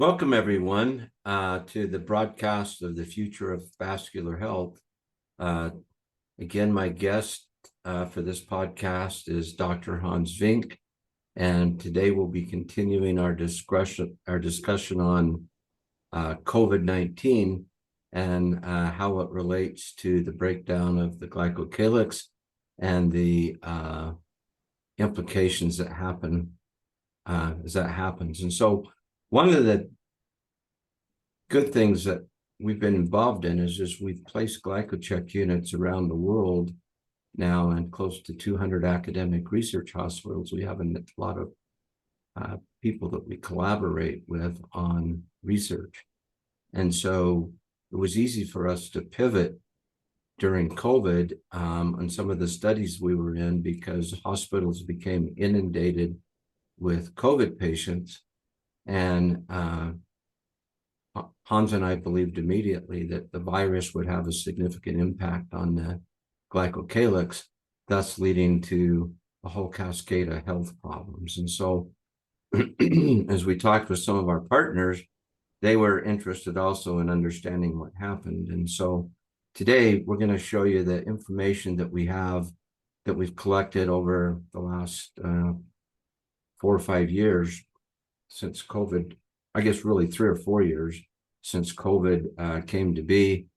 Welcome, everyone, to the broadcast of the future of vascular health. Again, my guest for this podcast is Dr. Hans Vink, and today we'll be continuing our discussion on COVID-19 and how it relates to the breakdown of the glycocalyx and the implications that happen as that happens. And so one of the good things that we've been involved in is we've placed glycocheck units around the world now in close to 200 academic research hospitals. We have a lot of people that we collaborate with on research. And so it was easy for us to pivot during COVID on some of the studies we were in because hospitals became inundated with COVID patients. And Hans and I believed immediately that the virus would have a significant impact on the glycocalyx, thus leading to a whole cascade of health problems. And so as we talked with some of our partners, they were interested also in understanding what happened. And so today we're going to show you the information that we have that we've collected over the last 4 or 5 years since COVID, I guess really 3 or 4 years since COVID came to be.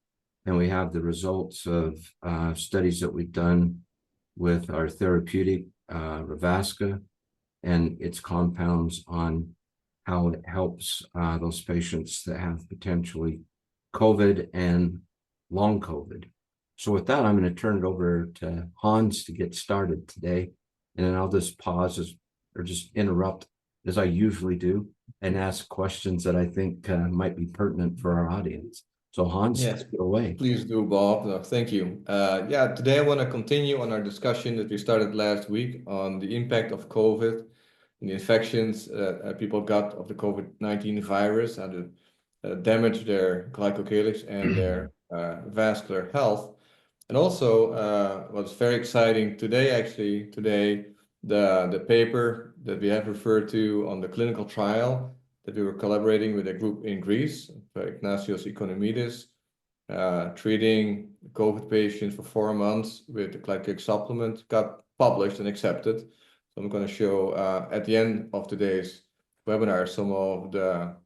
And we have the results of studies that we've done with our therapeutic ReVasca and its compounds on how it helps those patients that have potentially COVID and long COVID. So with that, I'm going to turn it over to Hans to get started today. And then I'll just pause or just interrupt as I usually do and ask questions that I think might be pertinent for our audience. So Hans, Yes, take it away. please do, Bob. Thank you. Today I want to continue on our discussion that we started last week on the impact of COVID and the infections people got of the COVID-19 virus, how to damage their glycocalyx and their vascular health. And also what's very exciting today, the paper that we have referred to on the clinical trial that we were collaborating with a group in Greece, Ignatios Economidis, treating COVID patients for 4 months with the glycocalyx supplement, got published and accepted. So I'm going to show at the end of today's webinar some of the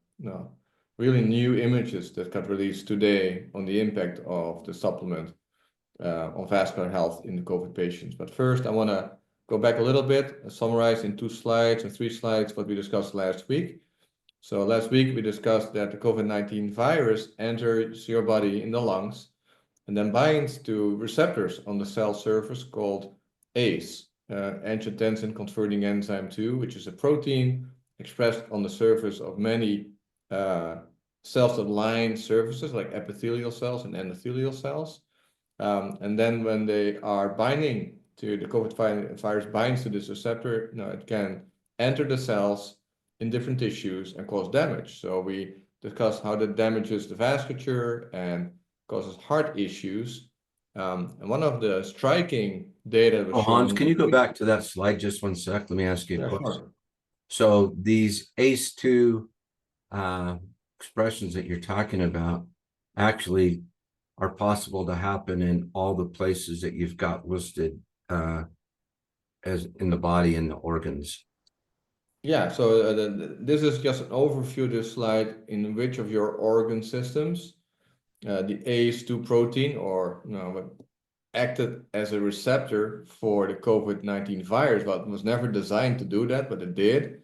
really new images that got released today on the impact of the supplement on vascular health in the COVID patients. But first, I want to go back a little bit and summarize in 2 slides or 3 slides what we discussed last week. So last week we discussed that the COVID-19 virus enters your body in the lungs and then binds to receptors on the cell surface called ACE, angiotensin converting enzyme 2, which is a protein expressed on the surface of many cells that line surfaces like epithelial cells and endothelial cells. And then when they are binding to the COVID virus binds to this receptor, it can enter the cells in different tissues and cause damage. So we discussed how that damages the vasculature and causes heart issues. And one of the striking data was Hans, can you go back to that slide just 1 sec? Let me ask you a question. Sure. So these ACE2 expressions that you're talking about actually are possible to happen in all the places that you've got listed as in the body and the organs. Yeah, so this is just an overview of this slide in which of your organ systems the ACE2 protein or acted as a receptor for the COVID-19 virus. Well, it was never designed to do that, but it did.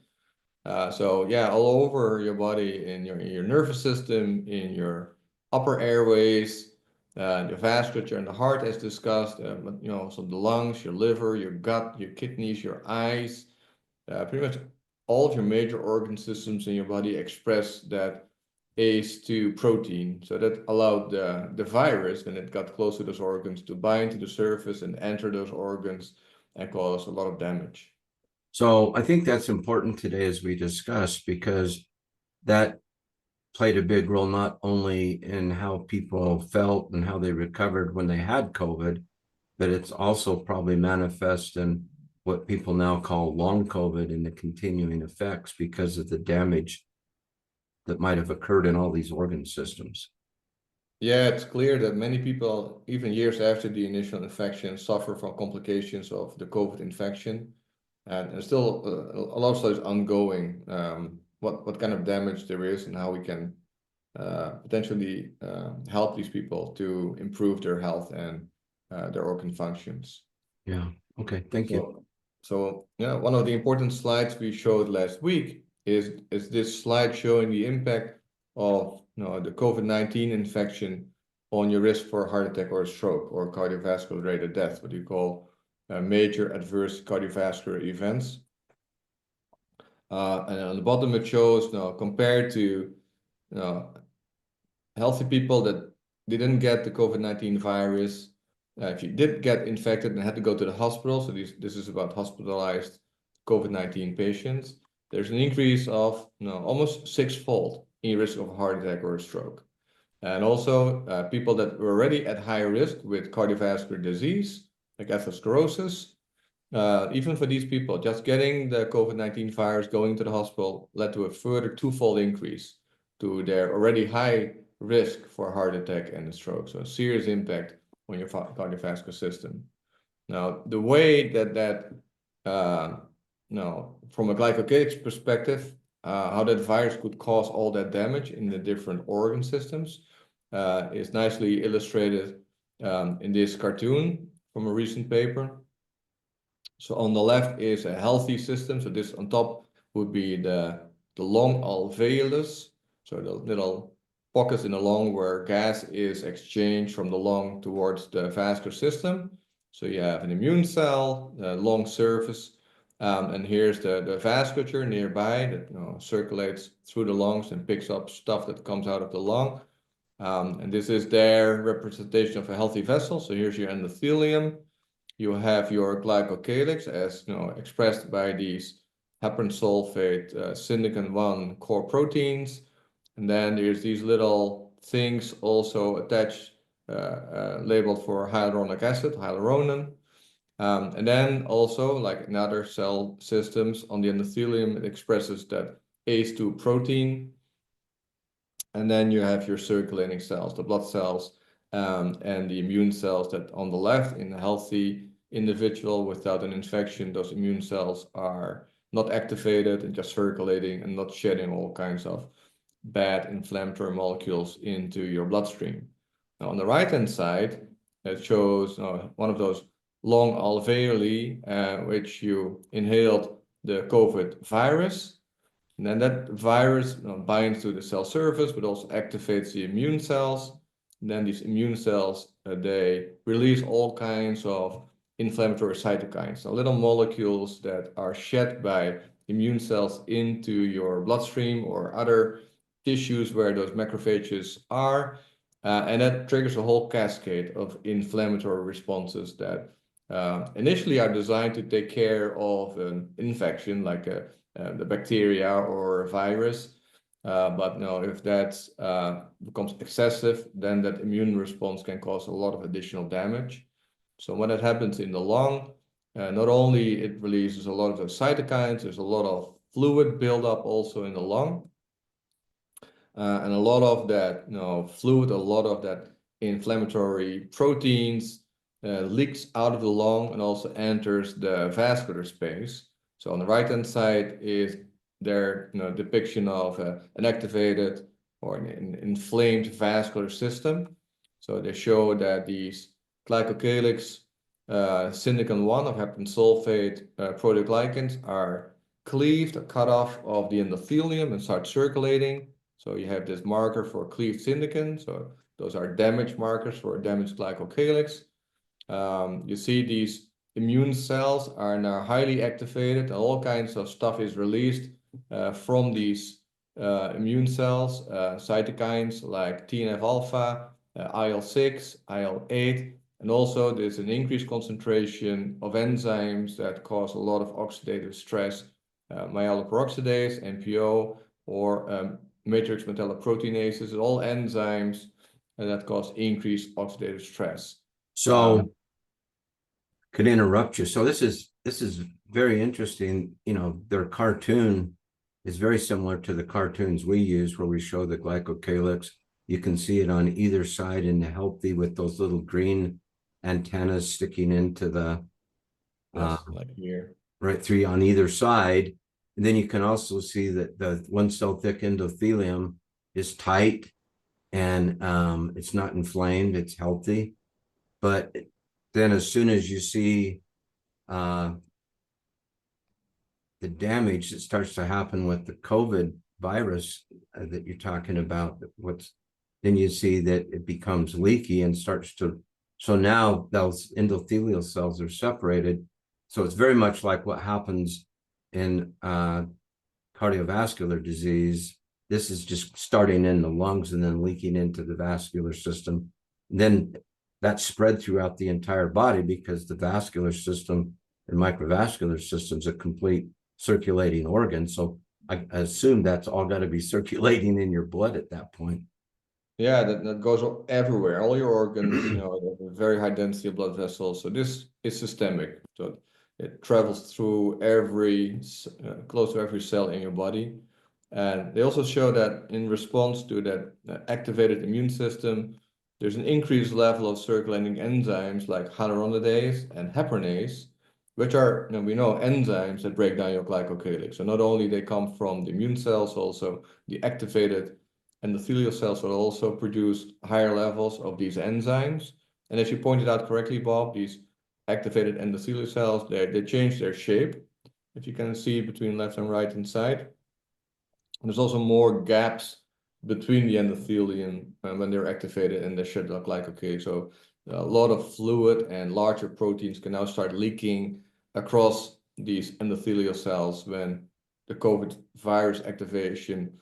So yeah, all over your body, in your nervous system, in your upper airways, the vasculature and the heart as discussed, so the lungs, your liver, your gut, your kidneys, your eyes, pretty much all of your major organ systems in your body express that ACE2 protein. So that allowed the virus, when it got close to those organs, to bind to the surface and enter those organs and cause a lot of damage. So I think that's important today as we discussed, because that played a big role not only in how people felt and how they recovered when they had COVID, but it's also probably manifest in what people now call long COVID and the continuing effects because of the damage that might have occurred in all these organ systems. Yeah, it's clear that many people, even years after the initial infection, suffer from complications of the COVID infection. And still a lot of studies ongoing, what kind of damage there is and how we can potentially help these people to improve their health and their organ functions. Yeah, okay, thank you. So yeah, one of the important slides we showed last week is this slide showing the impact of the COVID-19 infection on your risk for a heart attack or a stroke or cardiovascular related death, what you call major adverse cardiovascular events. And on the bottom it shows compared to healthy people that didn't get the COVID-19 virus. If you did get infected and had to go to the hospital, so this is about hospitalized COVID-19 patients, there's an increase of almost sixfold in your risk of a heart attack or a stroke. And also people that were already at high risk with cardiovascular disease, like atherosclerosis, even for these people, just getting the COVID-19 virus, going to the hospital led to a further twofold increase to their already high risk for a heart attack and a stroke. So a serious impact on your cardiovascular system. Now, the way that from a glycocalyx perspective, how that virus could cause all that damage in the different organ systems is nicely illustrated in this cartoon from a recent paper. So on the left is a healthy system. So this on top would be the long alveolus, so the little pockets in the lung where gas is exchanged from the lung towards the vascular system. So you have an immune cell, the lung surface, and here's the vasculature nearby that circulates through the lungs and picks up stuff that comes out of the lung. And this is their representation of a healthy vessel. So here's your endothelium. You have your glycocalyx as expressed by these heparan sulfate syndecan 1 core proteins. And then there's these little things also attached, labeled for hyaluronic acid, hyaluronan. And then also, like in other cell systems, on the endothelium, it expresses that ACE2 protein. And then you have your circulating cells, the blood cells, and the immune cells that on the left, in a healthy individual without an infection, those immune cells are not activated and just circulating and not shedding all kinds of bad inflammatory molecules into your bloodstream. Now, on the right-hand side, it shows one of those long alveoli, which you inhaled the COVID virus. And then that virus binds to the cell surface, but also activates the immune cells. And then these immune cells, they release all kinds of inflammatory cytokines, so little molecules that are shed by immune cells into your bloodstream or other tissues where those macrophages are. And that triggers a whole cascade of inflammatory responses that initially are designed to take care of an infection like the bacteria or a virus. But if that becomes excessive, then that immune response can cause a lot of additional damage. So when that happens in the lung, not only it releases a lot of those cytokines, there's a lot of fluid buildup also in the lung. And a lot of that fluid, a lot of that inflammatory proteins leaks out of the lung and also enters the vascular space. So on the right-hand side is their depiction of an activated or an inflamed vascular system. So they show that these glycocalyx syndecan 1 of heparan sulfate proteoglycans are cleaved or cut off of the endothelium and start circulating. So you have this marker for cleaved syndecan. So those are damage markers for damaged glycocalyx. You see these immune cells are now highly activated. All kinds of stuff is released from these immune cells, cytokines like TNF-alpha, IL-6, IL-8, and also there's an increased concentration of enzymes that cause a lot of oxidative stress, myeloperoxidase, MPO, or matrix metalloproteinases, all enzymes that cause increased oxidative stress. So, could interrupt you. So this is very interesting. Their cartoon is very similar to the cartoons we use where we show the glycocalyx. You can see it on either side in the healthy with those little green antennas sticking into the like here. right through on either side. And then you can also see that the one cell thick endothelium is tight and it's not inflamed, it's healthy. But then as soon as you see the damage that starts to happen with the COVID virus that you're talking about, then you see that it becomes leaky and starts to, so now those endothelial cells are separated. So it's very much like what happens in cardiovascular disease. This is just starting in the lungs and then leaking into the vascular system. And then that's spread throughout the entire body because the vascular system and microvascular system is a complete circulating organ. So I assume that's all got to be circulating in your blood at that point. Yeah, that goes everywhere. All your organs, you know, have a very high density of blood vessels. So this is systemic. So it travels through close to every cell in your body. And they also show that in response to that activated immune system, there's an increased level of circulating enzymes like hyaluronidase and heparinase, which are, we know, enzymes that break down your glycocalyx. So not only they come from the immune cells, also the activated endothelial cells will also produce higher levels of these enzymes. And as you pointed out correctly, Bob, these activated endothelial cells, they change their shape. If you can see between left and right hand side. There's also more gaps between the endothelium when they're activated and they shed the glycocalyx. So a lot of fluid and larger proteins can now start leaking across these endothelial cells when the COVID virus activation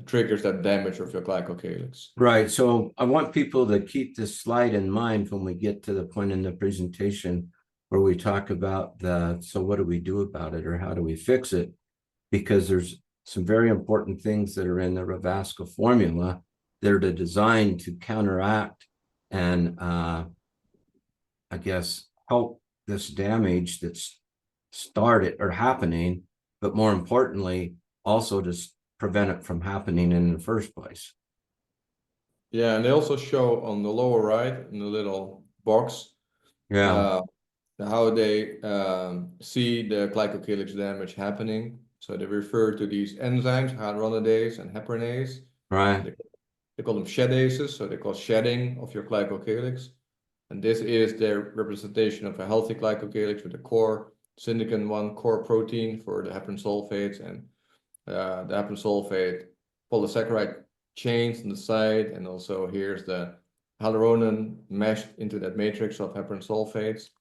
triggers that damage of your glycocalyx. Right. So I want people to keep this slide in mind when we get to the point in the presentation where we talk about so what do we do about it or how do we fix it? Because there's some very important things that are in the ReVasca formula that are designed to counteract and I guess help this damage that's started or happening, but more importantly, also to prevent it from happening in the first place. Yeah, and they also show on the lower right in the little box, how they see the glycocalyx damage happening. So they refer to these enzymes, hyaluronidase and heparinase. Right. They call them shedases, so they call shedding of your glycocalyx. And this is their representation of a healthy glycocalyx with a core syndican 1 core protein for the heparin sulfates and the heparin sulfate polysaccharide chains on the side. And also here's the hyaluronan meshed into that matrix of heparin sulfates.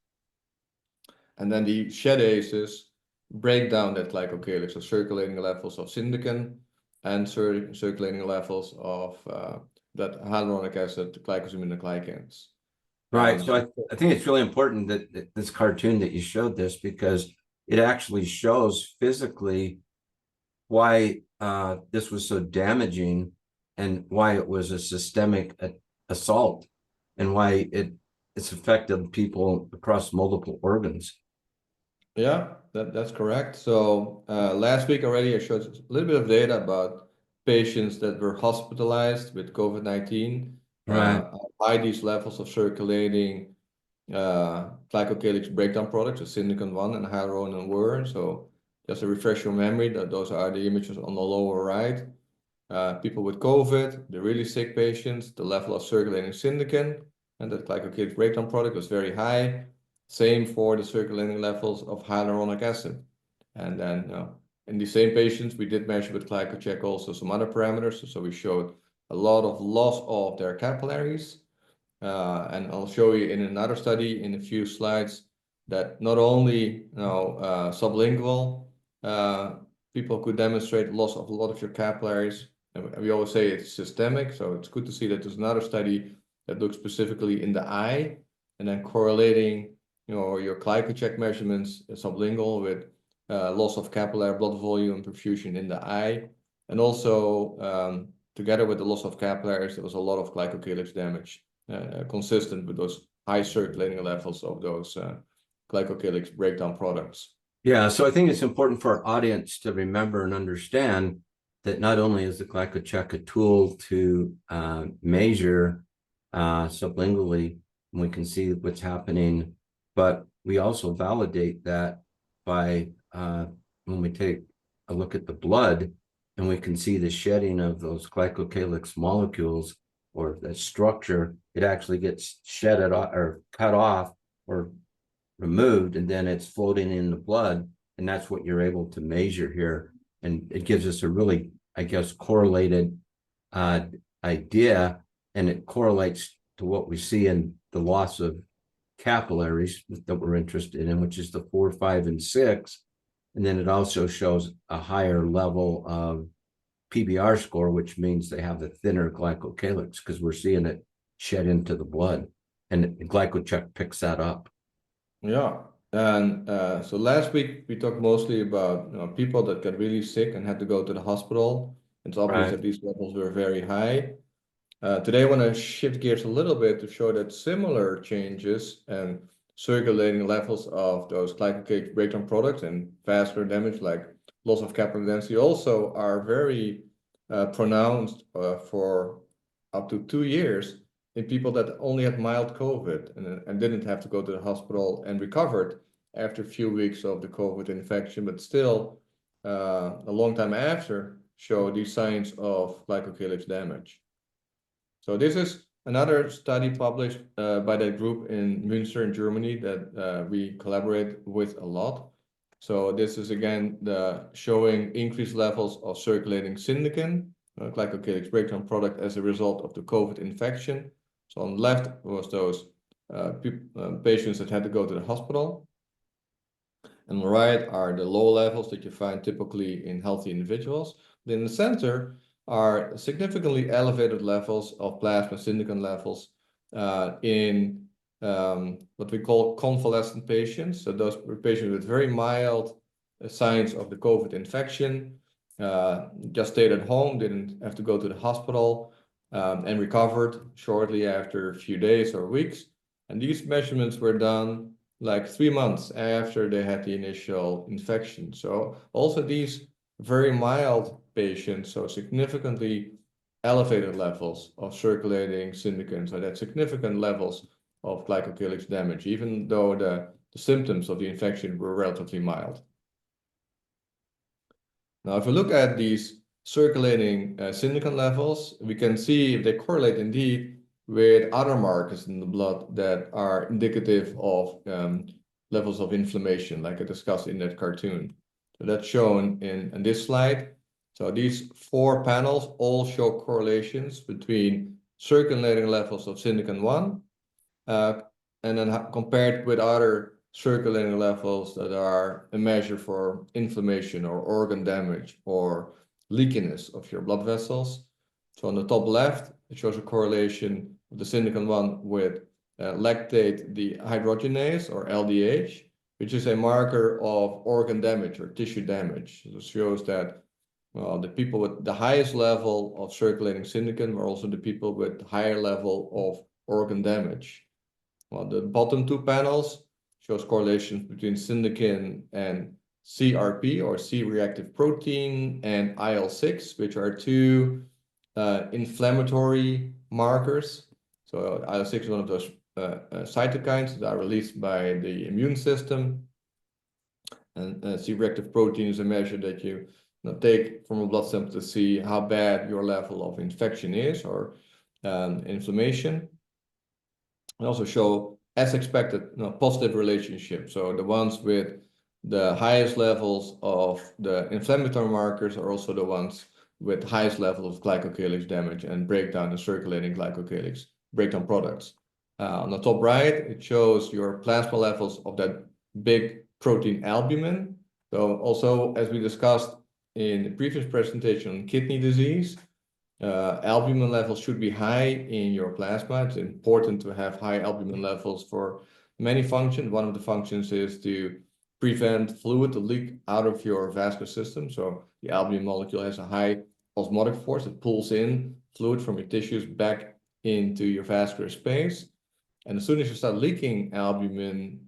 And then the shedases break down that glycocalyx, so circulating levels of syndican and circulating levels of that hyaluronic acid glycosaminoglycans. Right. So I think it's really important that this cartoon that you showed this because it actually shows physically why this was so damaging and why it was a systemic assault and why it's affected people across multiple organs. Yeah, that's correct. So last week already, I showed a little bit of data about patients that were hospitalized with COVID-19. Right. High these levels of circulating glycocalyx breakdown products, so syndican 1 and hyaluronan were. So just to refresh your memory, that those are the images on the lower right. People with COVID, the really sick patients, the level of circulating syndican and the glycocalyx breakdown product was very high. Same for the circulating levels of hyaluronic acid. And then in the same patients, we did measure with glycocheck also some other parameters. So we showed a lot of loss of their capillaries. And I'll show you in another study in a few slides that not only sublingual people could demonstrate loss of a lot of your capillaries. And we always say it's systemic. So it's good to see that there's another study that looks specifically in the eye and then correlating your glycocheck measurements sublingual with loss of capillary blood volume perfusion in the eye. And also together with the loss of capillaries, there was a lot of glycocalyx damage consistent with those high circulating levels of those glycocalyx breakdown products. Yeah, so I think it's important for our audience to remember and understand that not only is the glycocheck a tool to measure sublingually, and we can see what's happening, but we also validate that by when we take a look at the blood and we can see the shedding of those glycocalyx molecules or the structure, it actually gets shedded or cut off or removed, and then it's floating in the blood, and that's what you're able to measure here. And it gives us a really, I guess, correlated idea, and it correlates to what we see in the loss of capillaries that we're interested in, which is the 4, 5, and 6. And then it also shows a higher level of PBR score, which means they have the thinner glycocalyx because we're seeing it shed into the blood, and the glycocheck picks that up. Yeah, and so last week we talked mostly about people that got really sick and had to go to the hospital. It's obvious Right. that these levels were very high. Today I want to shift gears a little bit to show that similar changes and circulating levels of those glycocalyx breakdown products and vascular damage like loss of capillary density also are very pronounced for up to 2 years in people that only had mild COVID and didn't have to go to the hospital and recovered after a few weeks of the COVID infection, but still a long time after show these signs of glycocalyx damage. So this is another study published by that group in Münster in Germany that we collaborate with a lot. So this is again showing increased levels of circulating syndican, glycocalyx breakdown product as a result of the COVID infection. So on the left was those patients that had to go to the hospital. And on the right are the low levels that you find typically in healthy individuals. Then in the center are significantly elevated levels of plasma syndican levels in what we call convalescent patients. So those patients with very mild signs of the COVID infection, just stayed at home, didn't have to go to the hospital, and recovered shortly after a few days or weeks. And these measurements were done like 3 months after they had the initial infection. So also these very mild patients, so significantly elevated levels of circulating syndicants, so that significant levels of glycocalyx damage, even though the symptoms of the infection were relatively mild. Now, if we look at these circulating syndicant levels, we can see if they correlate indeed with other markers in the blood that are indicative of levels of inflammation, like I discussed in that cartoon. So that's shown in this slide. So these 4 panels all show correlations between circulating levels of syndican 1 and then compared with other circulating levels that are a measure for inflammation or organ damage or leakiness of your blood vessels. So on the top left, it shows a correlation of the syndican 1 with lactate dehydrogenase or LDH, which is a marker of organ damage or tissue damage. So it shows that the people with the highest level of circulating syndican were also the people with higher level of organ damage. Well, the bottom 2 panels shows correlations between syndican and CRP or C-reactive protein and IL-6, which are 2 inflammatory markers. So IL-6 is one of those cytokines that are released by the immune system. And C-reactive protein is a measure that you take from a blood sample to see how bad your level of infection is or inflammation. And also show, as expected, positive relationships. So the ones with the highest levels of the inflammatory markers are also the ones with highest level of glycocalyx damage and breakdown in circulating glycocalyx breakdown products. On the top right, it shows your plasma levels of that big protein albumin. So also, as we discussed in the previous presentation on kidney disease, albumin levels should be high in your plasma. It's important to have high albumin levels for many functions. One of the functions is to prevent fluid to leak out of your vascular system. So the albumin molecule has a high osmotic force that pulls in fluid from your tissues back into your vascular space. And as soon as you start leaking albumin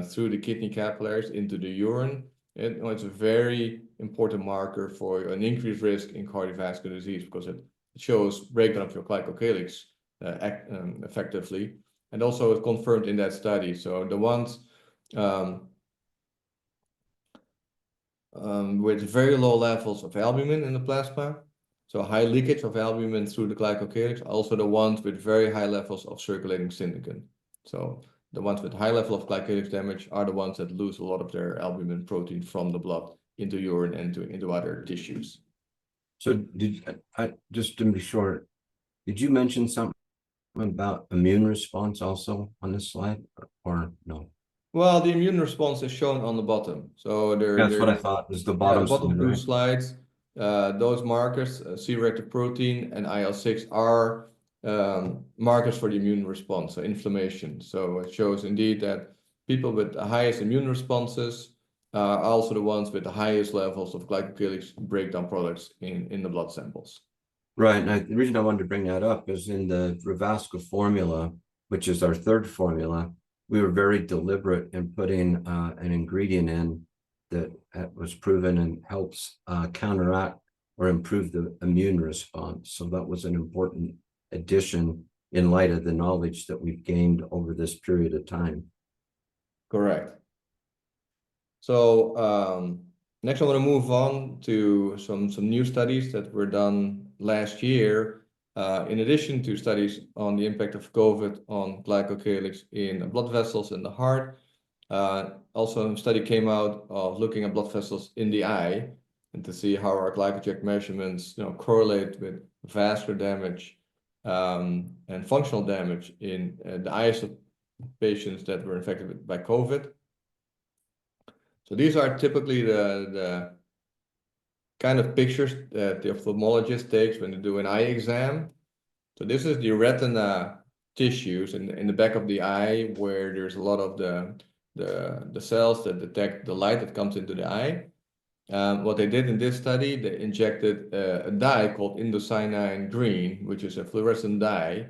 through the kidney capillaries into the urine, It's a very important marker for an increased risk in cardiovascular disease because it shows breakdown of your glycocalyx effectively, and also it's confirmed in that study. So the ones with very low levels of albumin in the plasma, so high leakage of albumin through the glycocalyx, also the ones with very high levels of circulating syndican. So the ones with high level of glycocalyx damage are the ones that lose a lot of their albumin protein from the blood into urine and into other tissues. So did I just to be sure, did you mention something about immune response also on this slide or no? Well, the immune response is shown on the bottom. So That's what I thought was the bottom, the bottom slide, two right? slides, those markers, C-reactive protein and IL-6 are markers for the immune response, so inflammation. So it shows indeed that people with the highest immune responses are also the ones with the highest levels of glycocalyx breakdown products in the blood samples. Right. And the reason I wanted to bring that up is in the ReVasca formula, which is our third formula, we were very deliberate in putting an ingredient in that was proven and helps counteract or improve the immune response. So that was an important addition in light of the knowledge that we've gained over this period of time. Correct. So next I want to move on to some new studies that were done last year. In addition to studies on the impact of COVID on glycocalyx in blood vessels in the heart, also a study came out of looking at blood vessels in the eye and to see how our glycogen measurements correlate with vascular damage and functional damage in the eyes of patients that were infected by COVID. So these are typically the kind of pictures that the ophthalmologist takes when they do an eye exam. So this is the retina tissues in the back of the eye where there's a lot of the cells that detect the light that comes into the eye. What they did in this study, they injected a dye called indocyanine green, which is a fluorescent dye.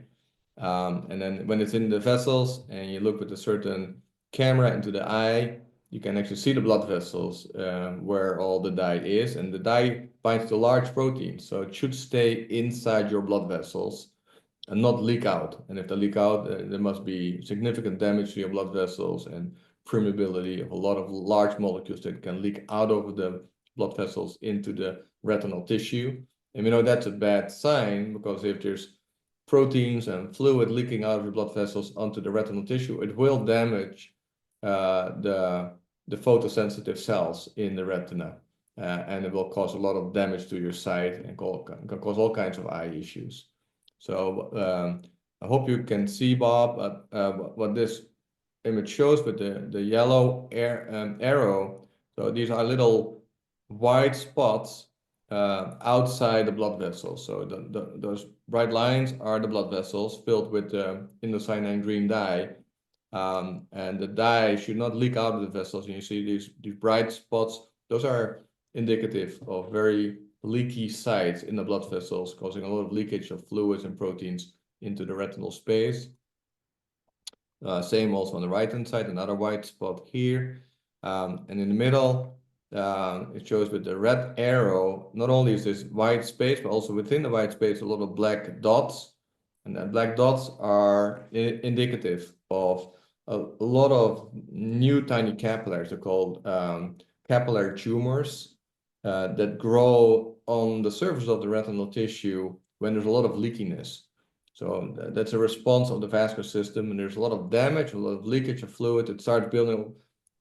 And then when it's in the vessels and you look with a certain camera into the eye, you can actually see the blood vessels where all the dye is, and the dye binds to large proteins, so it should stay inside your blood vessels and not leak out. And if they leak out, there must be significant damage to your blood vessels and permeability of a lot of large molecules that can leak out of the blood vessels into the retinal tissue. And we know that's a bad sign because if there's proteins and fluid leaking out of your blood vessels onto the retinal tissue, it will damage the photosensitive cells in the retina, and it will cause a lot of damage to your sight and can cause all kinds of eye issues. So I hope you can see, Bob, what this image shows with the yellow arrow. So these are little white spots outside the blood vessels. So those bright lines are the blood vessels filled with indocyanine green dye. And the dye should not leak out of the vessels. And you see these bright spots, those are indicative of very leaky sites in the blood vessels, causing a lot of leakage of fluids and proteins into the retinal space. Same also on the right-hand side, another white spot here. And in the middle, it shows with the red arrow, not only is this white space, but also within the white space, a lot of black dots. And then black dots are indicative of a lot of new tiny capillaries. They're called capillary tumors that grow on the surface of the retinal tissue when there's a lot of leakiness. So that's a response of the vascular system, and there's a lot of damage, a lot of leakage of fluid. It starts building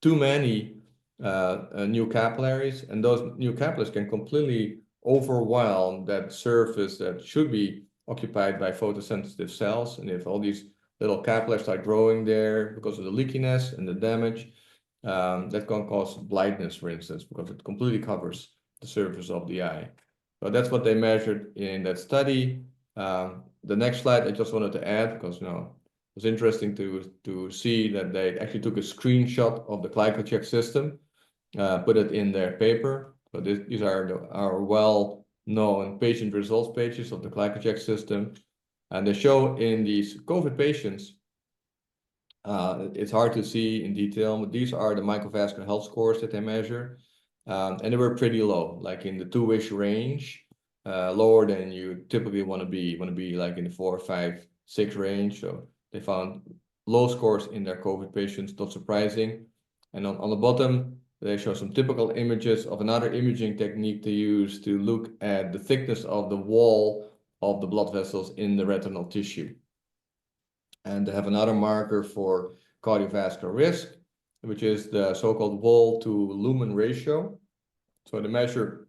too many new capillaries, and those new capillaries can completely overwhelm that surface that should be occupied by photosensitive cells. And if all these little capillaries start growing there because of the leakiness and the damage, that can cause blindness, for instance, because it completely covers the surface of the eye. So that's what they measured in that study. The next slide I just wanted to add, because it was interesting to see that they actually took a screenshot of the Glycocalyx system, put it in their paper. So these are our well-known patient results pages of the Glycocalyx system. And they show in these COVID patients, it's hard to see in detail, but these are the microvascular health scores that they measure. And they were pretty low, like in the 2-ish range, lower than you typically want to be. You want to be like in the 4, 5, 6 range. So they found low scores in their COVID patients, not surprising. And on the bottom, they show some typical images of another imaging technique they use to look at the thickness of the wall of the blood vessels in the retinal tissue. And they have another marker for cardiovascular risk, which is the so-called wall to lumen ratio. So they measure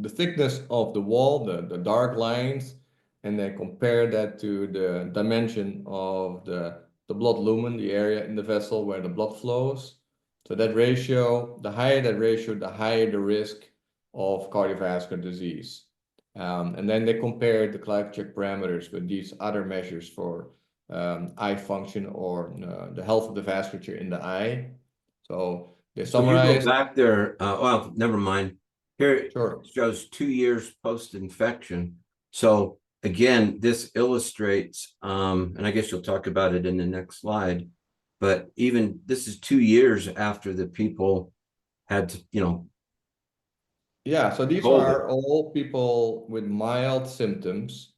the thickness of the wall, the dark lines, and they compare that to the dimension of the blood lumen, the area in the vessel where the blood flows. So that ratio, the higher that ratio, the higher the risk of cardiovascular disease. And then they compare the glycocalyx parameters with these other measures for eye function or the health of the vasculature in the eye. So they summarize. So you go back there. Well, never mind. Here Sure. it shows 2 years post-infection. So again, this illustrates, and I guess you'll talk about it in the next slide, but even this is 2 years after the people had to, Yeah, so these COVID. are all people with mild symptoms.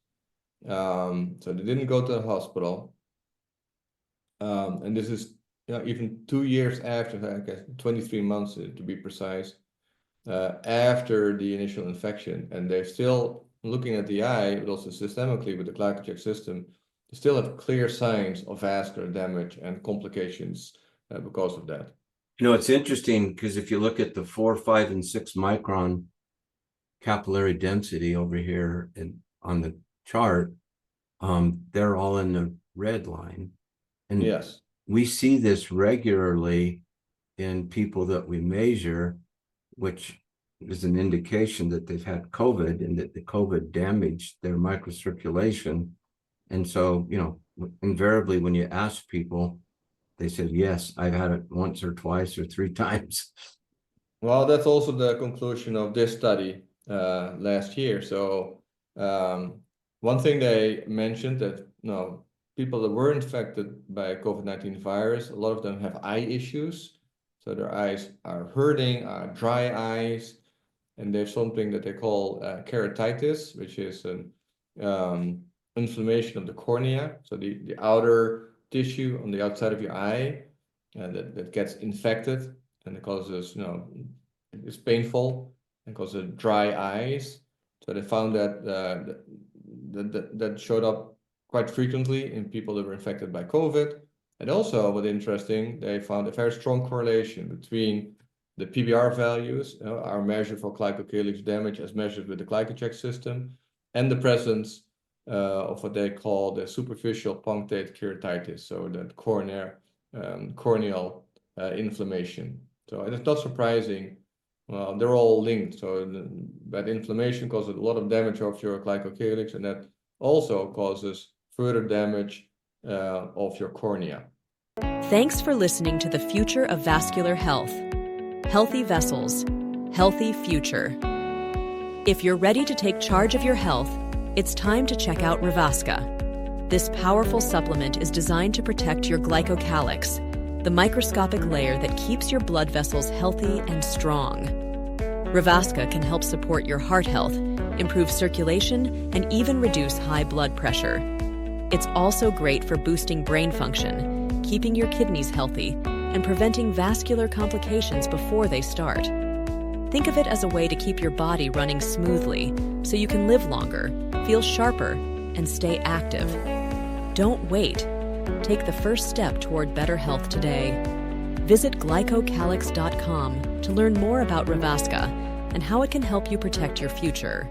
So they didn't go to the hospital. And this is even 2 years after, I guess 23 months to be precise, after the initial infection. And they're still looking at the eye, but also systemically with the glycocalyx system, they still have clear signs of vascular damage and complications because of that. It's interesting because if you look at the 4, 5, and 6 micron capillary density over here on the chart, they're all in the red line. And yes, we see this regularly in people that we measure, which is an indication that they've had COVID and that the COVID damaged their microcirculation. And so, invariably when you ask people, they said, yes, I've had it once or twice or 3 times. Well, that's also the conclusion of this study last year. So one thing they mentioned that people that were infected by COVID-19 virus, a lot of them have eye issues. So their eyes are hurting, dry eyes, and there's something that they call keratitis, which is an inflammation of the cornea. So the outer tissue on the outside of your eye that gets infected, and it causes, it's painful and causes dry eyes. So they found that that showed up quite frequently in people that were infected by COVID. And also, what's interesting, they found a very strong correlation between the PBR values, our measure for glycocalyx damage as measured with the glycocalyx system, and the presence of what they call the superficial punctate keratitis, so that corneal inflammation. So it's not surprising. Well, they're all linked. So that inflammation causes a lot of damage of your glycocalyx, and that also causes further damage of your cornea. Thanks for listening to The Future of Vascular Health. Healthy vessels, healthy future. If you're ready to take charge of your health, it's time to check out ReVasca. This powerful supplement is designed to protect your glycocalyx, the microscopic layer that keeps your blood vessels healthy and strong. ReVasca can help support your heart health, improve circulation, and even reduce high blood pressure. It's also great for boosting brain function, keeping your kidneys healthy, and preventing vascular complications before they start. Think of it as a way to keep your body running smoothly so you can live longer, feel sharper, and stay active. Don't wait. Take the first step toward better health today. Visit Glycocalyx.com to learn more about ReVasca and how it can help you protect your future.